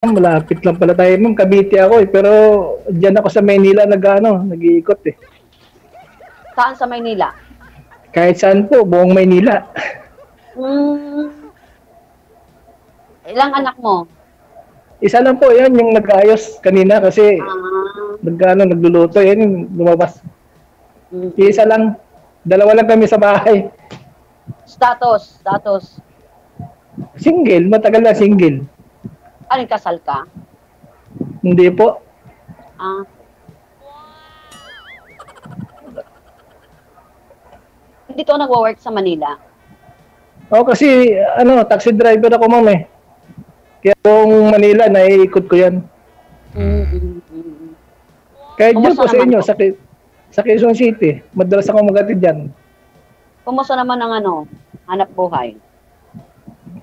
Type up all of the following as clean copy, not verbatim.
Malapit lang pala tayo, ma'am. Cavite ako eh. Pero diyan ako sa Maynila nag-iikot eh. Saan sa Maynila? Kahit saan po, buong Maynila. Ilang anak mo? Isa lang po yan, yung nag-ayos kanina kasi nagluluto. Yan yung lumabas. Isa lang. Dalawa lang kami sa bahay. Status. Single, matagal na single. Ano, kasal ka? Hindi po. Hindi to nagwo-work sa Manila? Kasi taxi driver ako, ma'am eh. Kaya kung Manila, naiikot ko yan. Kahit dyan po sa inyo, sa Quezon City, madalas ako magatid dyan. Kumusta naman ang hanap buhay?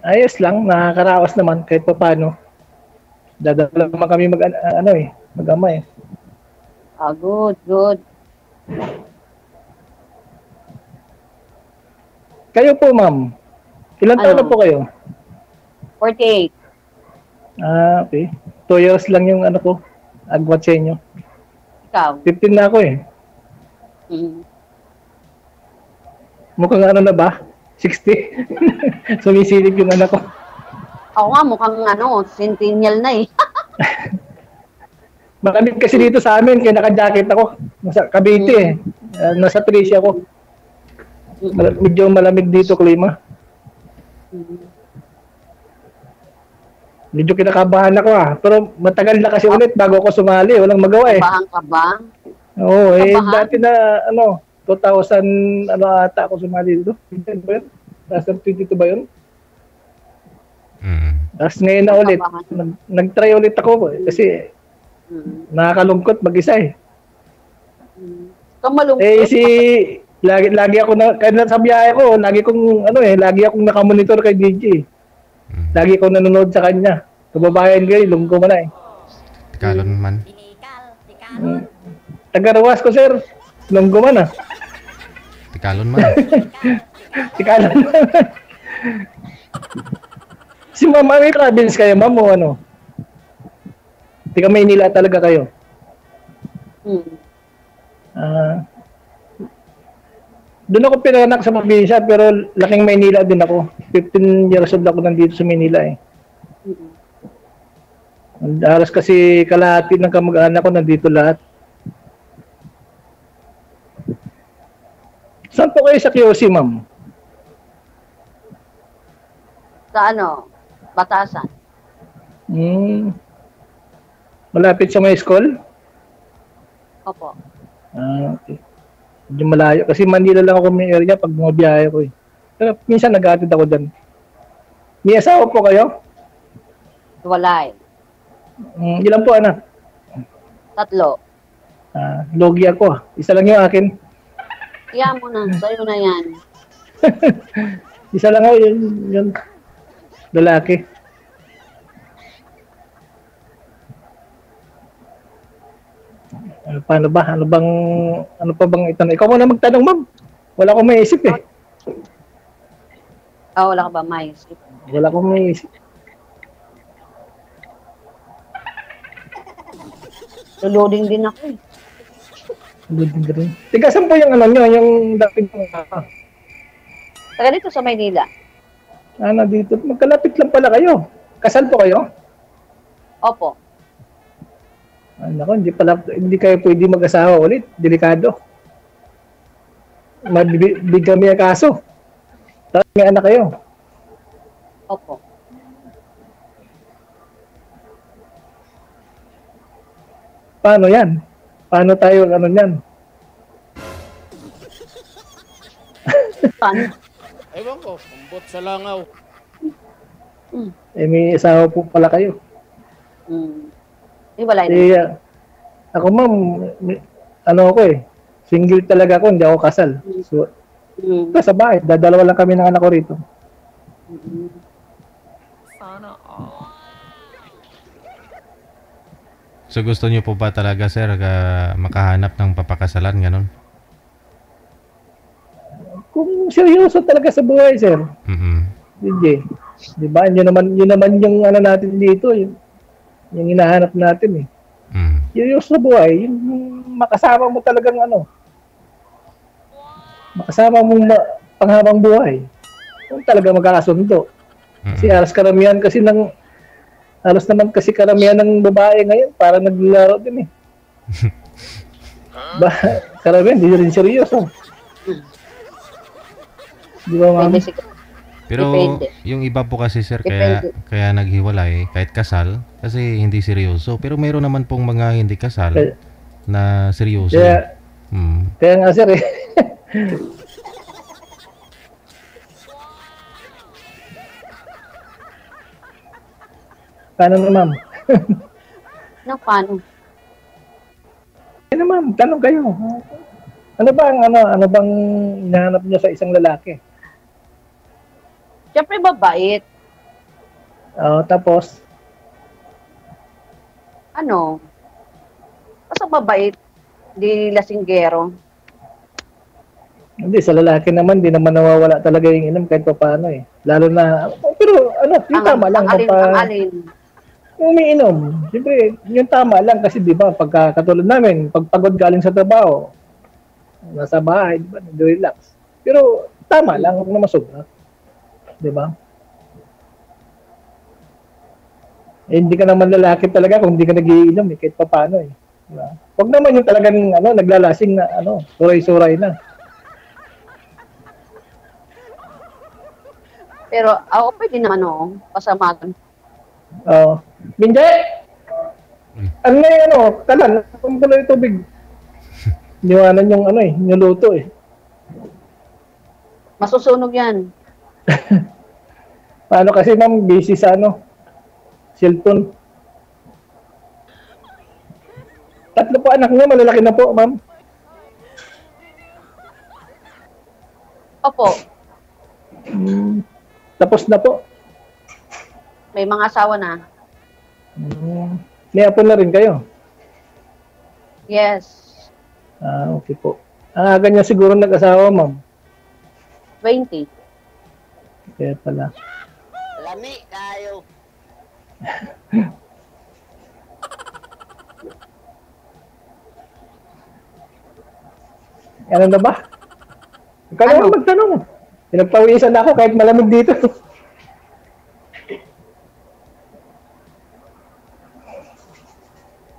Ayos lang, nakakaraos naman kahit pa paano. Dadala naman kami mag-ama eh. Good. Kayo po, ma'am. Ilan taon na po kayo? 48. Okay. 2 years lang yung agwat sa inyo. Ikaw? 15 na ako eh. Mukhang na ba? 60? Sumisilip yung anak ko. Ako nga, mukhang centennial na eh. Makamit kasi dito sa amin, kaya naka-jacket ako. Nasa Cavite eh. Nasa Tricia ako. Medyo malamig dito, klima. Medyo kinakabahan ako Pero matagal na kasi ulit bago ako sumali. Walang magawa eh. Kabahan ka ba? Oo, dati na 2000 ata ako sumali dito. 2022 ba yun? Tapos ngayon na ulit. Nag-try ulit ako kasi nakakalungkot mag-isa eh. Malungkot. Lagi ako kahit sa biyahe ko, lagi akong nakamonitor kay DJ. Lagi akong nanonood sa kanya. Kababayan kayo, lungko man eh. Tikalon man. Taga-Rawas ko, sir. Lungko man Tikalon man. Tikalon man. Si ma'am, may travels kayo, ma'am, o ano? Tika Maynila talaga kayo? Doon ako pinanganak sa probinsya, pero laking Maynila din ako. 15 years old ako nandito sa Maynila eh. Halos kasi kalahati ng kamag-anak ko nandito lahat. Saan po kayo sa QC, ma'am? Sa Batasan. Malapit sa may school? Opo. Okay. Medyo malayo. Kasi Manila lang ako may area pag bumabiyahe ko eh. Pero minsan nag-aatid ako dyan. May asawa po kayo? Walay. Ilan po anak? 3. Logi ako Isa lang yung akin. Kaya mo na. Sa'yo na yan. Isa lang ako yun. Lalaki. Paano ba? Ano pa bang itanong? Ikaw muna magtanong, ma'am. Wala akong maisip eh. Wala ka ba maisip? Wala akong maisip. Loading din ako eh. Loading din. Tiga, saan po yung nyo? Yung dating Taga dito sa Maynila. Dito. Magkalapit lang pala kayo. Kasal po kayo? Opo. Nako, hindi kayo pwede mag-asawa ulit. Delikado. Mabigyan may kaso. Tapos may anak kayo. Opo. Paano yan? Paano tayo yan? Paano? Ewan ko, kumbot sa langaw. May asawa po pala kayo. Wala na. Ako ma'am, ako single talaga ako, hindi ako kasal. So, sa bahay, dadalawa lang kami ng anak ko rito. Sana all. So gusto niyo po ba talaga, sir, makahanap ng papakasalan, ganun? Kung seryoso talaga sa buhay, sir. DJ. Di ba? Yun naman yung natin dito. Yung hinahanap natin eh. Seryoso sa buhay, yung makasama mo talagang makasama mong panghabang buhay. Kung talaga magkakasundo. Kasi halos naman kasi karamihan ng babae ngayon para naglalaro din eh. Karamihan, hindi rin seryoso. Di ba, ma'am? Pwede siguro. Pero Depende. yung iba po kasi sir Depende. kaya naghiwalay kahit kasal kasi hindi seryoso. Pero meron naman pong mga hindi kasal na seryoso. Kaya nga sir eh. Paano na ma'am? Paano? Ano ma'am, tanong kayo. Ano bang hinahanap niyo sa isang lalaki? Siyempre mabait. Tapos, Basta mabait. Di lasinggero. hindi, sa lalaki naman, di naman nawawala talaga yung inom kahit pa paano eh. Lalo na, pero yung tama lang. Ang alin. Umiinom. Siyempre, yung tama lang kasi di ba, pagka katulad namin, pagpagod galing sa trabaho, nasa bahay, di ba, nag-relax. Pero tama lang, huwag na masobra. Di ba? Eh, hindi ka naman lalaki talaga kung hindi ka nagiinom eh, kahit pa paano eh. Di ba? Huwag naman yung talagang naglalasing na suray-suray na. Pero ako pwede naman pasamagan. Binjay! Ano na yung talan, kung pala yung tubig. Niwanan yung yung luto eh. Masusunog yan. Paano kasi ma'am, busy sa cellphone. 3 po anak niya, malalaki na po ma'am. Opo. Tapos na po. May mga asawa na. May apo na rin kayo? Yes. Okay po. Ganyan siguro nag-asawa ma'am. 20. Kaya pala. Lami kayo. Ano na ba? Ikaw naman magtanong. Pinagpawisan ako kahit malamig dito.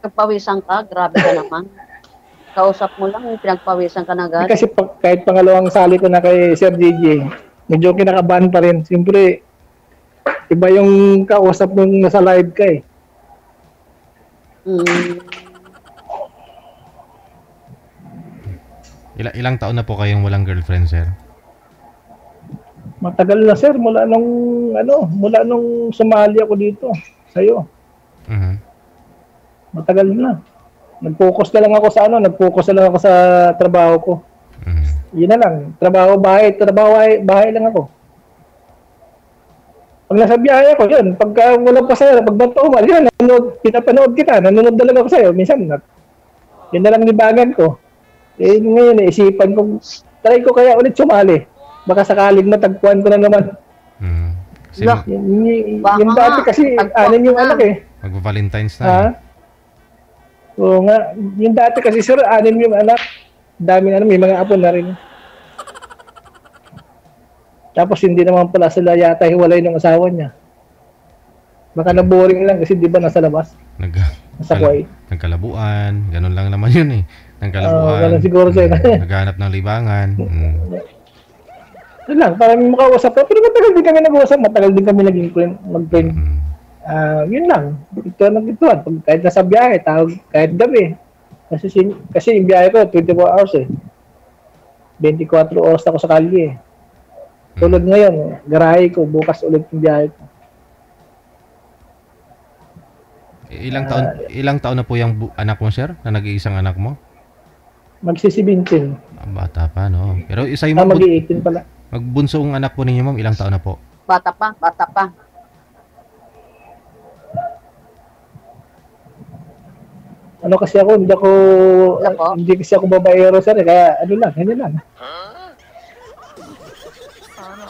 Nagpawisan ka, grabe ka naman. Kausap mo lang, pinagpawisan ka na agad. Kasi kahit pangalawang sali ko na kay Sir DJ, medyo kinakabahan pa rin. Siyempre, iba yung kausap nung nasa live ka eh. Ilang taon na po kayong walang girlfriend, sir? Matagal na sir, mula nung sumali ako dito sa'yo. Matagal na. Nag-focus na lang ako sa trabaho ko. Yun na lang, trabaho bahay lang ako. Pag nasa biyahe ako, yun, pagka walang pasaya, pag natumal, yun, pinapanood kita, nanonood na lang ako sa'yo. Minsan, yun na lang nibagan ko. Eh, ngayon, isipan ko, try ko kaya ulit sumali. Baka sakaling matagpuan ko na naman. Yung dati kasi, anin yung anak eh. Mag-Valentine's na. Oo nga, yung dati kasi sir, anin yung anak. Daming may mga apo na rin. Tapos hindi naman pala sila yata hiwalay ng asawa niya. Baka na-boring lang kasi di ba nasa labas? Nasa Kuwait. Nagkalabuan, ganun lang naman yun eh. Nagkalabuan. Ganun siguro sa'yo. Naghanap ng libangan. Yun lang, para may makausap ko. Pero matagal din kami nag-uusap, matagal din kami naging mag-friend. Yun lang. Ito nag-ituan. Kahit nasa biyahe, kahit gabi. Kasi yung biyahe ko, 24 hours eh. 24 oras ako sa kalye eh. Tulad ngayon, garahe ko, bukas ulit yung biyahe ko. Ilang taon na po yung anak mo, sir? Na nag-iisang anak mo? Magsisibintin. Bata pa, no? Pero isa yung mag-i-18 pala. Magbunsong anak po ninyo, ma'am, ilang taon na po? Bata pa. Kasi ako, hindi kasi ako babaero, sir. Kaya ganyan lang.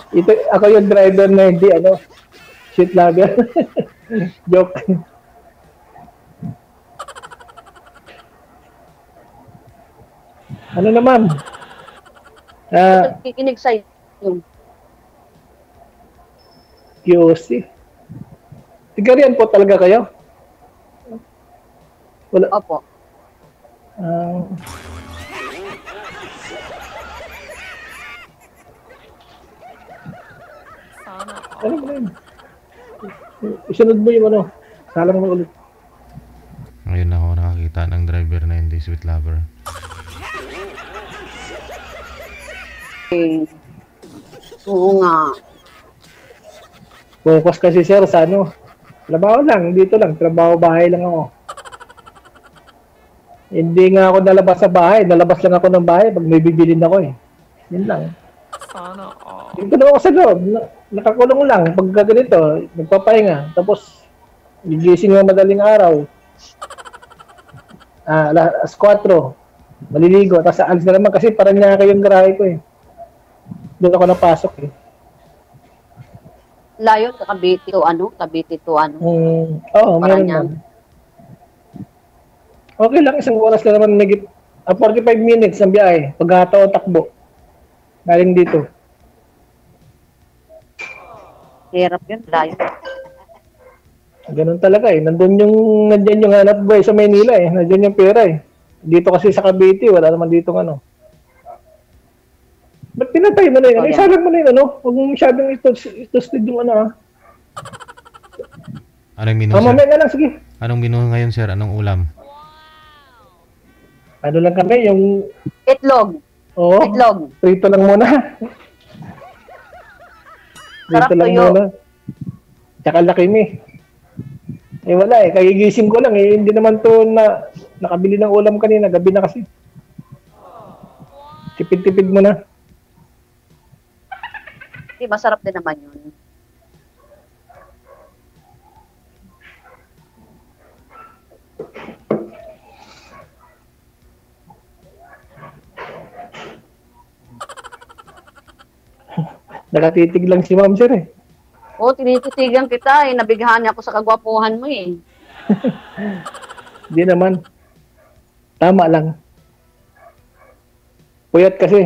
Ito, ako yung driver na hindi, shit lager. Joke. Ano naman? Kikinig sa'yo. QC. Tigarian po talaga kayo? Wala. Opo. Sana Ano ba yun? Isunod mo yung ano. Salang mo ulit. Ngayon ako nakakita ng driver na hindi sweet lover. Oo nga. Focus kasi sir sa ano. Trabaho lang. Dito lang. Trabaho bahay lang ako. Hindi nga ako nalabas sa bahay. Nalabas lang ako ng bahay pag may bibilin ako eh. Yun lang. Sana all. Dito na ako sa loob. Nakakulong lang. Pag ganito, nagpapahinga. Tapos, gigising ng madaling araw. Alas 4. Maliligo. Tapos alis na naman kasi parang niya yung garahe ko eh. Doon ako napasok eh. Layo, Cavite to ano? Cavite to ano? Oo, meron Paranaque. lang. Okay lang, isang oras na naman 45 minutes ng biyahe. Paghataw o takbo. Galing dito. Hirap yun, layo. Ganun talaga eh. Nandyan yung hanap buhay sa Maynila eh. Nandyan yung pera eh. Dito kasi sa Cavite, wala naman dito ano. Ba't pinatay mo na yun? Oh, yeah. Isalang mo na yun ano? Huwag mo masyadong itusted yung ano ah. Anong menu, sir? Mamaya na lang, sige. Anong menu ngayon, sir? Anong ulam? Ano lang kami, yung... Itlog. Oo, Itlog. prito lang muna. Sarap Prito lang tuyo. muna. Tsaka laki mi. Eh wala eh, kagigising ko lang eh. Hindi naman to nakabili ng ulam kanina, gabi na kasi. Tipid-tipid mo na. Di, masarap din naman yun. Nakatitig lang si ma'am sir eh. Oo, tinititigan kita eh. Nabighan niya ako sa kagwapuhan mo eh. Hindi naman. Tama lang. Puyat kasi.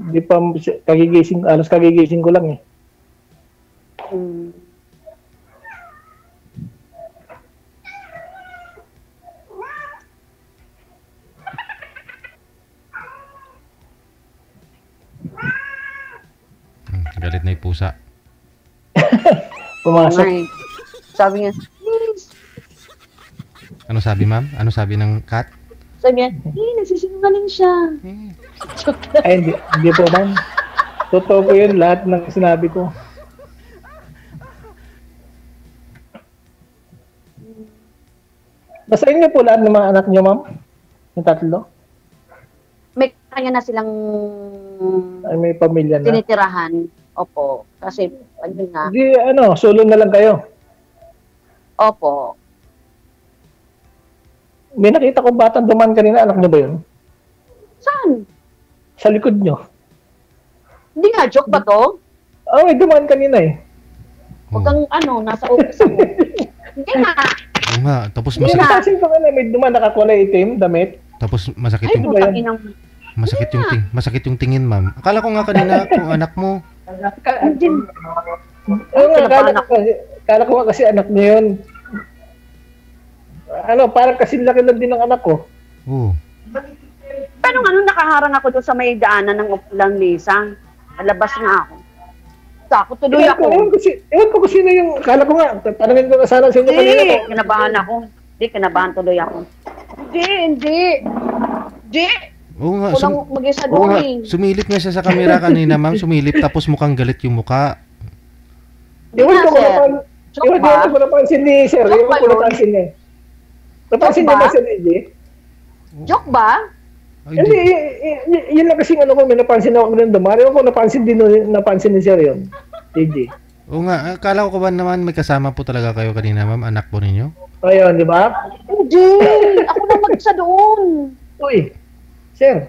Hindi pa kagigising, alas kagigising ko lang eh. Hmm. Galit na yung pusa. Pumasok. Ay. Sabi niya, please. Ano sabi, ma'am? Ano sabi ng cat? Sabi niya, nagsisinungaling siya. Ay, hindi po ma'am. Totoo po yun, lahat ng sinabi ko. Nasa inyo po lahat ng mga anak niyo, ma'am? Yung tatlo? May kanya na silang Ay, may pamilya na. tinitirahan. Opo. Kasi, ano nga. Hindi, solo na lang kayo. Opo. May nakita ko batang duman kanina, anak niyo ba yun? Saan? Sa likod niyo. Hindi nga, joke ba to? Oh, may duman kanina eh. Huwag kang nasa office ako. Hindi nga. Oo nga. Tapos May masakit, nakasin ko kanina, may duman nakakulay itim, damit. tapos masakit Ay, yung ba yan? putang inang. masakit yung tingin, ma'am. Akala ko nga kanina kung anak mo. Hindi. Oo nga, kala ko nga kasi anak niya yun. Parang kasi laki lang din ng anak ko. Oo. Paano nakaharang ako doon sa may daanan ng Uplang Lisa? Alabas nga ako. Tako tuloy ako. Ewan ko kung sino yung, kala ko nga, tanongin ko na sana sa inyo kanina. Hindi, kinabahan ako. Hindi, kinabahan tuloy ako. Hindi. Oo nga. Kulang mag-isa Oo doon nga. eh. Sumilip nga siya sa camera kanina, ma'am. Sumilip tapos mukhang galit yung muka. Ewan ko Sir. kung Joke Ewan ba? ko napansin ni Sir. Joke Ewan ba ko yun? napansin niya. Napansin Joke niya ba? ba Sir AJ? Joke ba? Ay, Hindi, yun lang kasi ko, may napansin ako ng dumari. Ewan ko napansin ni Sir yun. AJ. Oo nga. Akala ko ba naman may kasama po talaga kayo kanina, ma'am? Anak po ninyo? Ayun, di ba? Hindi. Ako na mag-isa doon. Uy, Sir,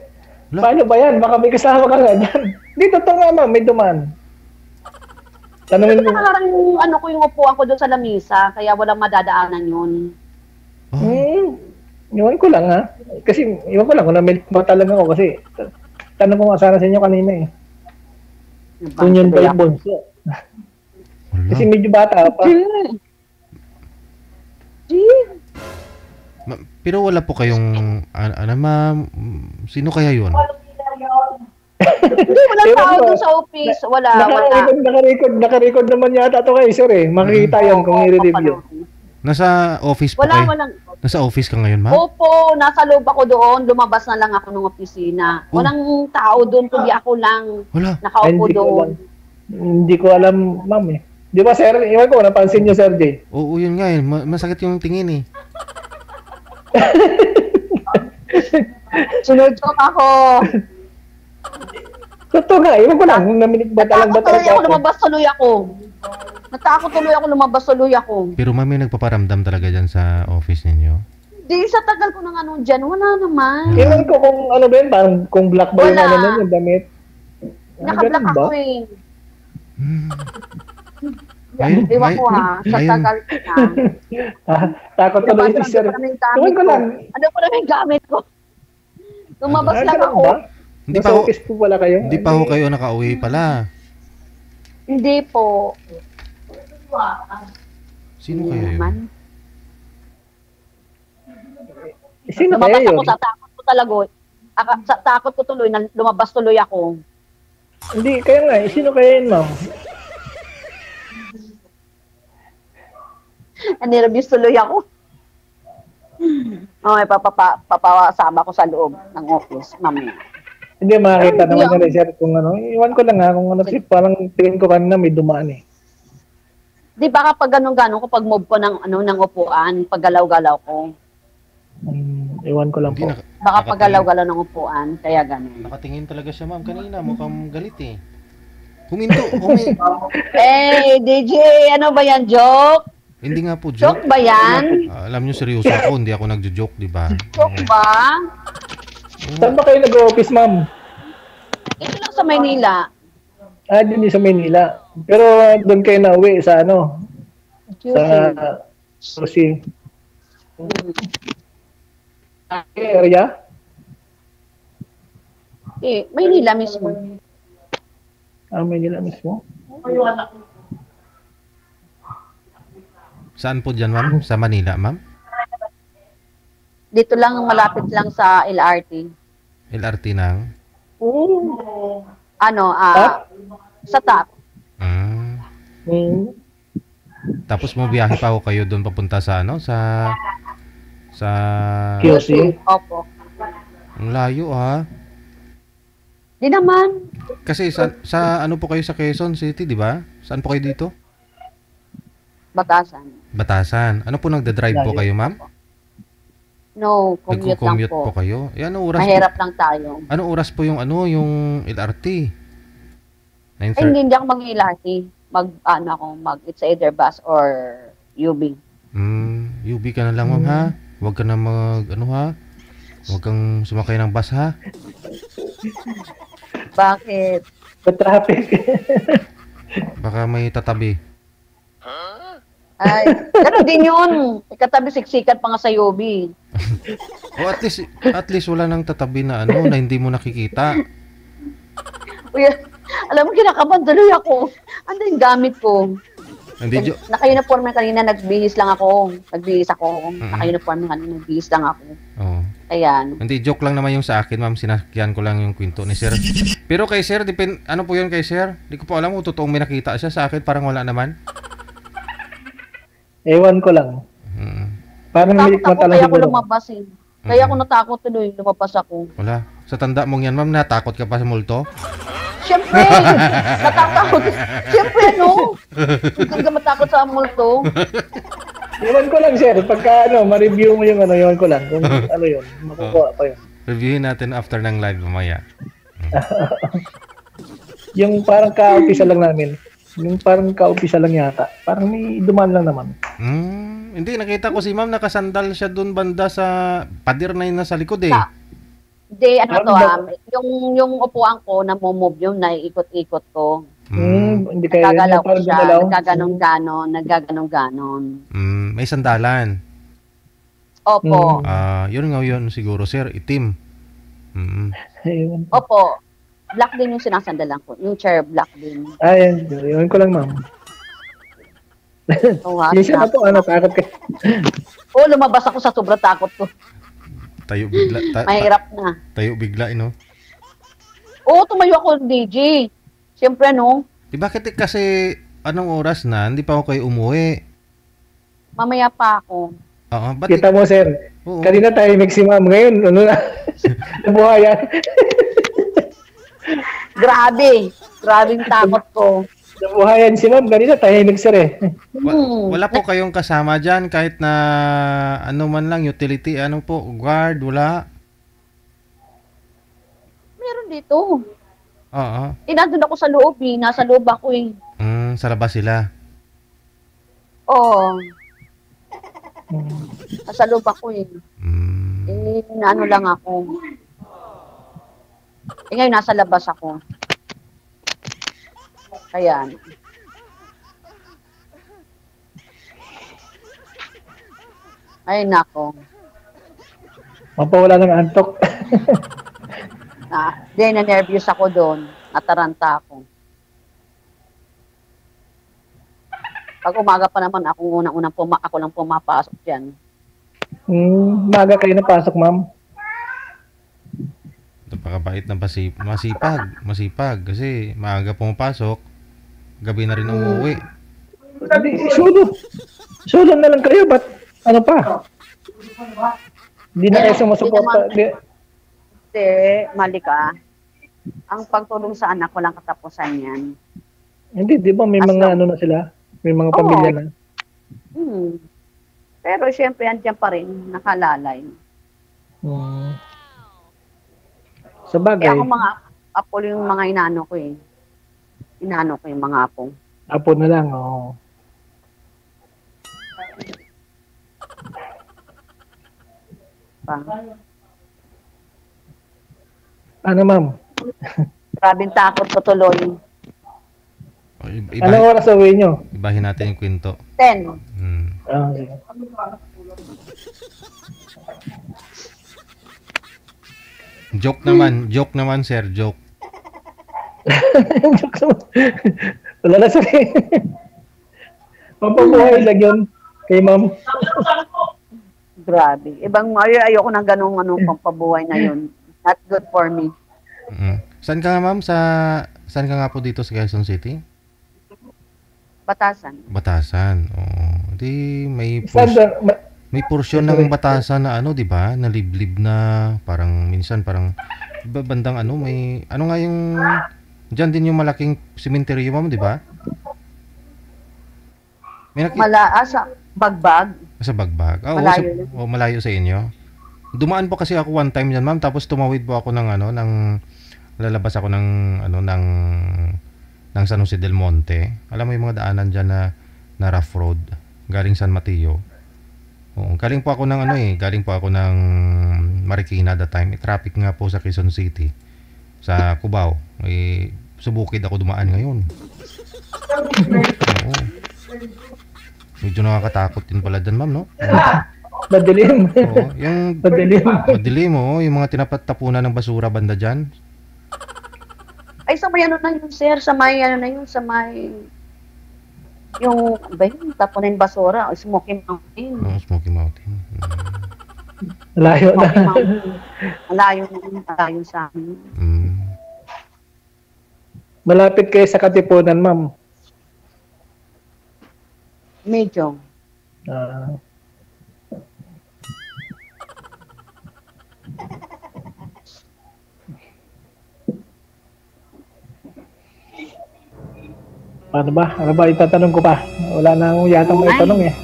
Wala. paano ba yan? Baka may kasama ka nga dyan. Di, totoo nga ma'am, may duman. Tanungin mo. Nakaharang yung upuan ko doon sa lamisa, kaya walang madadaanan yun. Oh. Iwan ko lang ha. Kasi iwan ko lang kung na-milk bottle lang ako kasi tanong ko nga sana sa inyo kanina eh. Kung yun ba yung bunso? Wala. Kasi medyo bata pa. Pero wala po kayong, ano ma'am, sino kaya yun? Wala tao doon sa office. Wala. Naka-record naman yata ito kay sir eh. Makikita yan kung i-review. Nasa office po Wala, kayo? walang. Nasa office ka ngayon, ma'am? Opo, nasa loob ako doon. Lumabas na lang ako ng opisina. Walang tao doon, kundi ako lang. Wala. Nakaupo doon. Hindi ko alam, ma'am eh. Di ba sir, iwan ko, napansin niyo sir Jay. Oo, yun nga eh. Masakit yung tingin eh. Sinudjok ako. Totoo nga, iwan ko lang. Kung naminig ba Natakot talaga tuloy ako, lumabas tuloy ako. Natakot tuloy ako, lumabas tuloy ako. Pero ma'am, may nagpaparamdam talaga dyan sa office ninyo? Di, sa tagal ko ng ano dyan, wala naman. Iwan ko kung ano ba yun, parang kung black ba yung Wala. ano nun, yung damit. Nakablock Ganun ba? ako eh. Hmm. Ayun, Iwan ko ha, sa ayun. tagal ko na. Takot ka Lumabas doon lang sir. ko na yung gamit Iwan ko ko. lang. Ano ko na yung gamit ko? Lumabas lang Ganun ako. ba? Hindi Nasa pa ho, office po pala kayo? hindi pa ho kayo nakauwi pala. Hindi po. Sino kaya yun? Naman. Sino kaya Lumabas yun? ako, sa takot ko talaga. Sa takot ko tuloy, lumabas tuloy ako. Hindi, kaya nga, sino kaya yun, ma'am? Nireviews tuloy ako. Okay, papasama ko sa loob ng office, mamaya. Hindi, makakita Hindi naman ako. nila sir kung ano. Iwan ko lang ha, kung ano kasi parang tingin ko kanina may dumaan eh. Di ba kapag ganun-ganun ko, pag move ko ng, ng upuan, pag galaw-galaw ko, Iwan ko lang Hindi, po. baka pag galaw-galaw ng upuan, kaya ganun. Nakatingin talaga siya, ma'am. Kanina, mukhang galit eh. Eh, DJ, ano ba yan, joke? Hindi nga po, Joke joke. ba yan? Alam nyo, seryoso ako. Hindi ako nagjo-joke, di ba? Joke ba? Saan ba kayo nag-office, ma'am? Ito lang sa Maynila. Din sa Manila. Pero doon kayo na uwi sa ano? Sa Susi. Area? Eh, Maynila mismo. Manila mismo? Saan po dyan, ma'am? Sa Manila, ma'am? Dito lang, malapit lang sa LRT. LRT ng? Ano, sa top. Ah. Hmm. Tapos mabiyahe pa ako kayo doon papunta sa ano? Sa QC? Opo. ang layo ha. Di naman. Kasi sa ano po kayo sa Quezon City, di ba? Saan po kayo dito? Batasan. Batasan. Ano po nagda-drive po kayo, ma'am? No, commute lang Nagko-commute po. po kayo? Eh, anong oras Mahirap lang tayo. Anong oras po yung ano, yung LRT? Ay, 9:30. hindi ako mag-LRT. It's either bus or UB. UB ka na lang, ma'am, ha? Huwag ka na ano, ha? Huwag kang sumakay ng bus, ha? Bakit? Sa traffic. Baka may tatabi. Ay, gano'n din yun. Ikatabi siksikan pa nga sa UB. O at least wala nang tatabi na ano, na hindi mo nakikita. Uy, alam mo, kinakabahan tuloy ako. Ano yung gamit ko? Hindi, Naka-uniform na kanina, nagbihis ako. Naka-uniform na kanina, nagbihis lang ako. oh. Ayan. Hindi, joke lang naman yung sa akin, ma'am. Sinakyan ko lang yung kwento ni sir. Pero kay sir, ano po yun kay sir? Hindi ko po alam kung totoong may nakita siya. Sa akin, parang wala naman. Ewan ko lang. Parang Takot milik ako, mata lang kaya ako siguro. lumabas eh. Kaya ako natakot tuloy, lumabas ako. Wala. Sa tanda mong yan, ma'am, natakot ka pa sa multo? Siyempre, natatakot. Siyempre, no? Hindi ka matakot sa multo. Ewan ko lang, sir. Pagka ma-review mo yung ewan ko lang. Kung ano yun, makukuha pa yun. Reviewin natin after ng live mamaya. Yung parang ka-umpisa lang namin. Yung parang ka-umpisa lang yata. Parang may dumaan lang naman. Hindi, nakita ko si ma'am nakasandal siya doon banda sa pader na yun nasa likod eh. Hindi, yung upuan ko, namumove yun, naiikot-ikot ko. Hindi kayo Nagagalaw ko parang siya, gumalaw. naggaganong-ganon. May sandalan. Opo. Yun nga yun siguro, sir. Itim. Mm. Ayun. Opo. Black din yung sinasandalan ko. Yung chair, black din. Ayun, yun ko lang, ma'am. Oo nga, Yung siya na po, takot ka. Oo, lumabas ako sa sobrang takot ko. Tayo bigla. Mahirap na. Tayo bigla, no? Oo, tumayo ako, DJ. Siyempre, no? Bakit kasi anong oras na? Hindi pa ako kayo umuwi. Mamaya pa ako. Oo, ba't Kita mo, sir. Oo. Kanina tayo maximum. Ngayon, ano na? Nabuhayan. Grabe. Grabing takot ko. Nabuhayan si ma'am. Kanina tayo sir eh. Wala po kayong kasama dyan kahit na ano man lang, utility, ano po, guard, wala? Meron dito. Oo. Nandun ako sa loob eh. Nasa loob ako eh. Sa labas sila. Oo. Nasa loob ako eh. Naano lang ako. Ngayon nasa labas ako. Kaya. Ay nako. Mapawala ng antok. Na-nervous ako doon. Nataranta ako. Pag umaga pa naman, ako lang pumapasok dyan. Maga kayo napasok, ma'am. Napakabait ng masipag. Kasi maaga pumapasok, gabi na rin umuwi. Hindi, solo na lang kayo. Ba't ano pa? Hindi na kayo sumusuporta. Kasi, Malika, ang pagtulong sa anak ko lang katapusan yan. Hindi, di ba may mga ano na sila? May mga pamilya na. Pero syempre, andyan pa rin, nakalalay. Sa bagay. Kaya ako mga apo yung mga inano ko eh. Inano ko yung mga apo. Apo na lang, oo. Ano, ma'am? Grabing takot ko tuloy. Anong oras uwi nyo? Ibahin natin yung kwento. 10. Sige. Joke naman, sir, joke. Wala na sabi. Pampabuhay lang yun kay ma'am. Grabe. Ayoko ng ganong pampabuhay na yun. Not good for me. Saan ka nga, ma'am? Saan ka nga po dito sa Quezon City? Batasan. Oo. Di may portion ng Batasan na di ba? Na liblib na parang minsan bandang may nga yung diyan din yung malaking sementeryo, ma'am, di ba? Sa Bagbag. Sa Bagbag. Malayo. Malayo sa inyo. Dumaan po kasi ako one time diyan, ma'am, tapos tumawid po ako ng lalabas ako ng San Jose del Monte. Alam mo yung mga daanan diyan na rough road galing San Mateo. Oo, galing po ako ng Marikina that time. Traffic nga po sa Quezon City. Sa Cubao. Subukid ako dumaan ngayon. Oo. Medyo nakakatakot din pala dyan, ma'am, no? Madilim. Oo, yung Madilim. yung mga tinapat-tapunan ng basura banda dyan. Ay, sa may sir, sa may yung tapunin basura, Smoky Mountain. Oo, Smoky Mountain. Layo na. Smoky Mountain. Malayo sa amin. Malapit kayo sa Katipunan, ma'am. Medyo. Ano ba? Itatanong ko pa. Wala na akong yatang may tanong eh.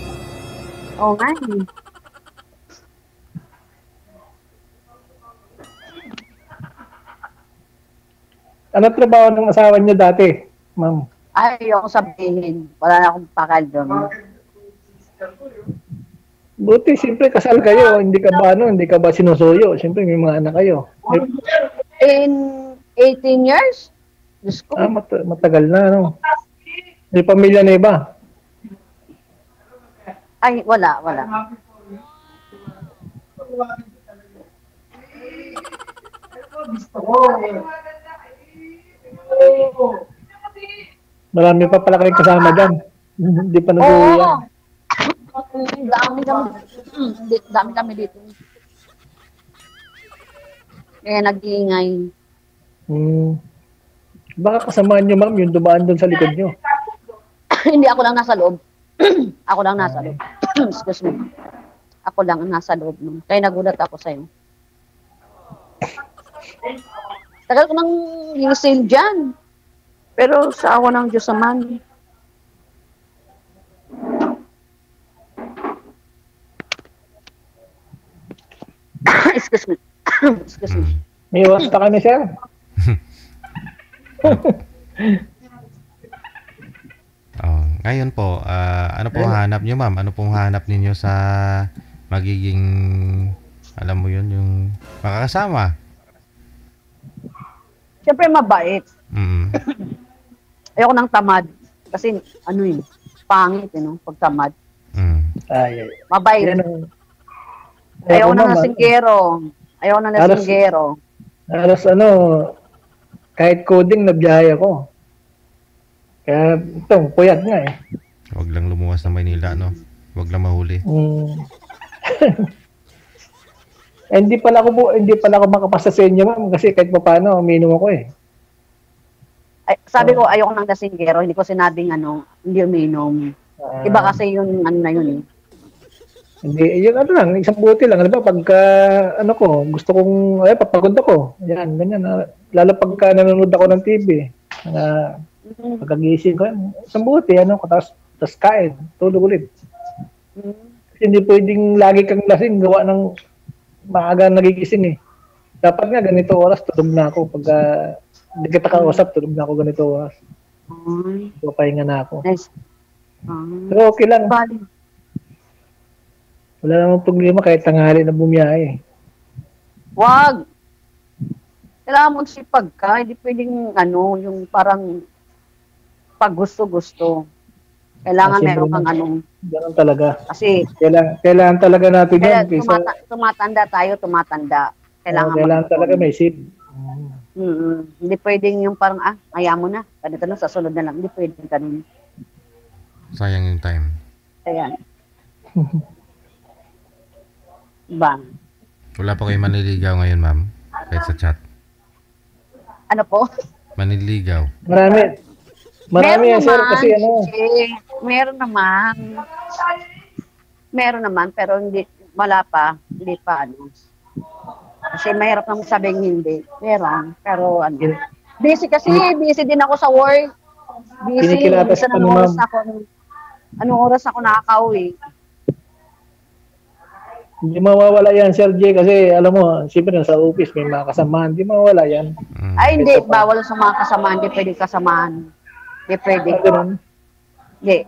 Oo nga. Ano trabaho ng asawa niyo dati, ma'am? Ayoko sabihin. Wala na akong pakal doon. Buti, siyempre kasal kayo. Hindi ka ba sinusuyo? Siyempre may mga anak kayo. In 18 years? Diyos ko. Matagal na, no? May pamilya na iba? Ay, wala. Marami pa pala kayong kasama dyan. Hindi pa Oo. nag-uwian. Dami kami dito. Kaya nag-iingay. Baka kasamaan nyo, ma'am, yung dumaan doon sa likod nyo. Hindi, ako lang nasa loob. Ako lang nasa loob. Excuse me. Ako lang ang nasa loob nun. Kaya nagulat ako sa'yo. Tagal ko nang gising dyan. Pero sa awa ng Diyos naman. Excuse me. Excuse me. May iwas pa kami, sir. Ngayon po, ano po hanap nyo, ma'am? Ano pong hanap ninyo sa magiging, alam mo yun, yung makakasama? Siyempre mabait. Ayoko nang tamad. Kasi ano yun, pangit no, pag tamad. Ay. Mabait. Ayoko nang nasinggero. Ayoko nang nasinggero. Halos kahit coding nagbiyahe ako. Kaya ito, puyat nga eh. Huwag lang lumuwas ng Maynila, no? Huwag lang mahuli. Hindi pala ako makapasa sa inyo, ma'am, kasi kahit paano, uminom ako eh. Ay, sabi ko, ayoko nang nasinggero. Hindi ko sinabing hindi uminom. Iba kasi yun, na yun eh. Hindi, yun lang, isang buti lang. Ano ba, pagka, gusto kong, papagod ako. Yan, ganyan. Lalo pagka nanonood ako ng TV. Pagkagising ko, isang buti, tapos kain, tulog ulit. Kasi hindi pwedeng lagi kang lasing, gawa ng maaga nagigising eh. Dapat nga, ganito oras, tulog na ako. Pagka hindi kita kausap, tulog na ako ganito oras. Papahinga na ako. Nice. Pero okay lang. Wala namang problema kahit tanghali na bumiyahe. Wag! Kailangan mo sipag ka. Hindi pwedeng yung parang pag gusto-gusto. Kailangan meron kang Ganun talaga. Kasi kailangan talaga natin yan. Tumatanda tayo. Kailangan talaga may seed. Hindi pwedeng yung parang, ayaw mo na. Ganito na, sa sunod na lang. Hindi pwedeng ganun. Sayang yung time. Ayan. Ba? Wala pa kayo manliligaw ngayon, ma'am? Kahit sa chat. Ano po? Manliligaw. Marami yan, sir, kasi Meron naman, pero wala pa. Hindi pa, Kasi mahirap naman sabing hindi. Meron, pero busy din ako sa work. Busy. Anong oras ako nakakauwi? Hindi mawawala yan, Sir J, kasi alam mo, siyempre sa office may mga kasamahan, hindi mawawala yan. Ay, hindi. Bawal sa mga kasamahan. Hindi pwedeng kasamahan. Hindi pwedeng. Hindi.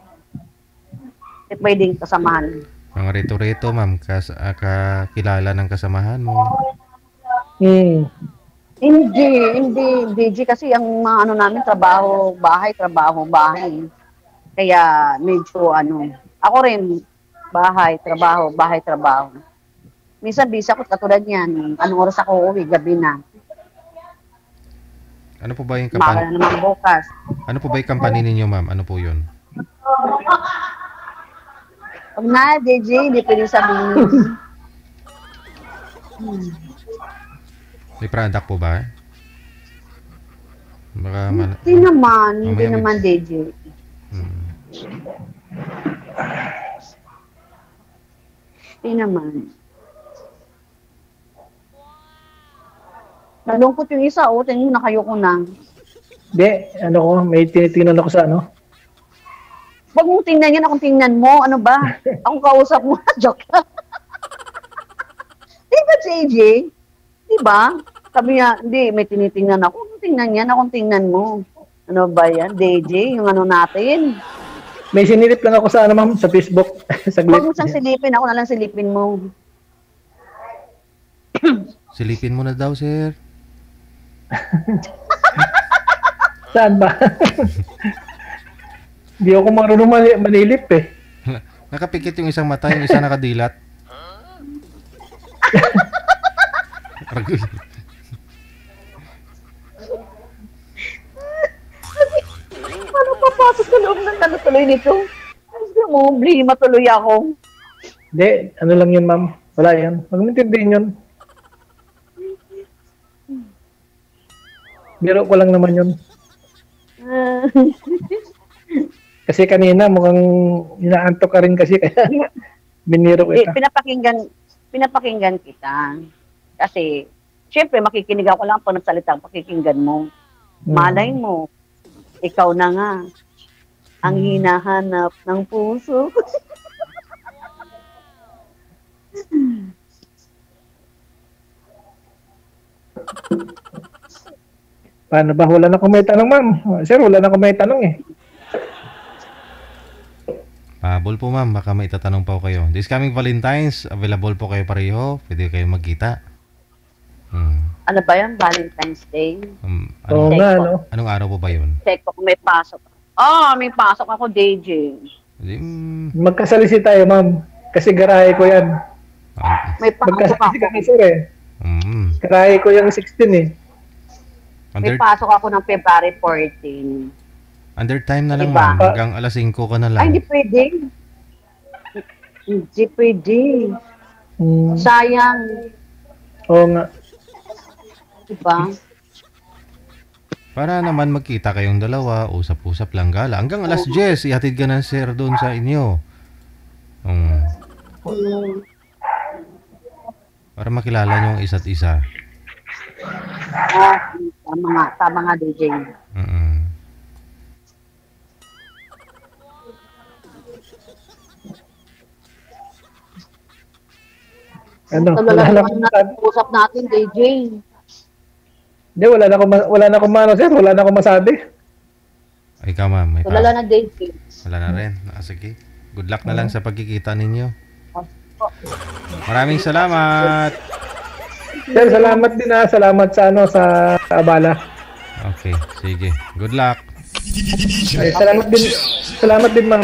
Hindi pwedeng kasamahan. Mga rito-rito, ma'am, kakilala ng kasamahan mo. Hindi, G, kasi ang mga namin, trabaho, bahay. Kaya medyo ako rin, bahay, trabaho. Minsan busy ako katulad niyan. Anong oras ako uuwi? Gabi na. Ano po ba yung Umaga na naman bukas. Ano po ba yung company ninyo, ma'am? Ano po yun? Huwag na, DJ, hindi pwede sabihin. May product po ba? Baka Hindi naman, DJ. Hindi naman. Nalungkot yung isa, tingin mo nakayoko na. Hindi, may tinitingnan ako sa Huwag mong tingnan yan, akong tingnan mo. Ano ba? Akong kausap mo. Joke lang. Di ba, JJ? Di ba? Sabi niya, hindi, may tinitingnan ako. Huwag mong tingnan yan, akong tingnan mo. Ano ba yan? DJ, yung natin. May sinilip lang ako sa ma'am, sa Facebook. Huwag mo siyang silipin, ako na lang silipin mo. Silipin mo na daw, sir. Saan ba? Hindi ako marunong manilip eh. Nakapikit yung isang mata, yung isa nakadilat. Argoy. Paano papasok sa loob ng ano tuloy nito? Gusto mo, matuloy ako. Hindi, ano lang yun, ma'am. Wala yan. Huwag mo intindihin yun. Biro ko lang naman yun. Kasi kanina mukhang inaantok ka rin kasi kaya biniro kita. Pinapakinggan kita. Kasi, syempre, makikinig ako lang pag nagsalita, pakikinggan mo. Malay mo, ikaw na nga ang hinahanap ng puso. Paano ba? Wala na akong may tanong, ma'am. Sir, wala na akong may tanong eh. Pahabol po ma'am, baka may itatanong pa ko kayo. This coming Valentine's, available po kayo pareho. Pwede kayo magkita. Ano ba yan? Valentine's Day? Oo nga, no? Anong araw po ba yun? Check ko kung may pasok. May pasok ako, DJ. Magkasalisi tayo, ma'am. Kasi garahe ko yan. May pasok Magkasalisi ako. kami, sir eh. Garahe ko yung 16 eh. May pasok ako ng February 14. Under time na lang Diba? ma'am. Hanggang alas 5 ka na lang. Ay, hindi pwede. Hindi pwede. Sayang. Oo nga. Diba? Para naman magkita kayong dalawa, usap-usap lang gala. Hanggang alas 10, ihatid ka ng sir doon sa inyo. Para makilala nyo ang isa't isa. Tama nga, DJ. Ano? Wala na usap natin, DJ. Hindi, wala na akong mano, sir. Wala na akong masabi. Ay ka ma'am. Wala na, DJ. Wala na rin. Sige. Good luck na lang sa pagkikita ninyo. Maraming salamat. Sir, salamat din ha. Salamat sa sa abala. Okay, sige. Good luck. Ay, salamat din, ma'am.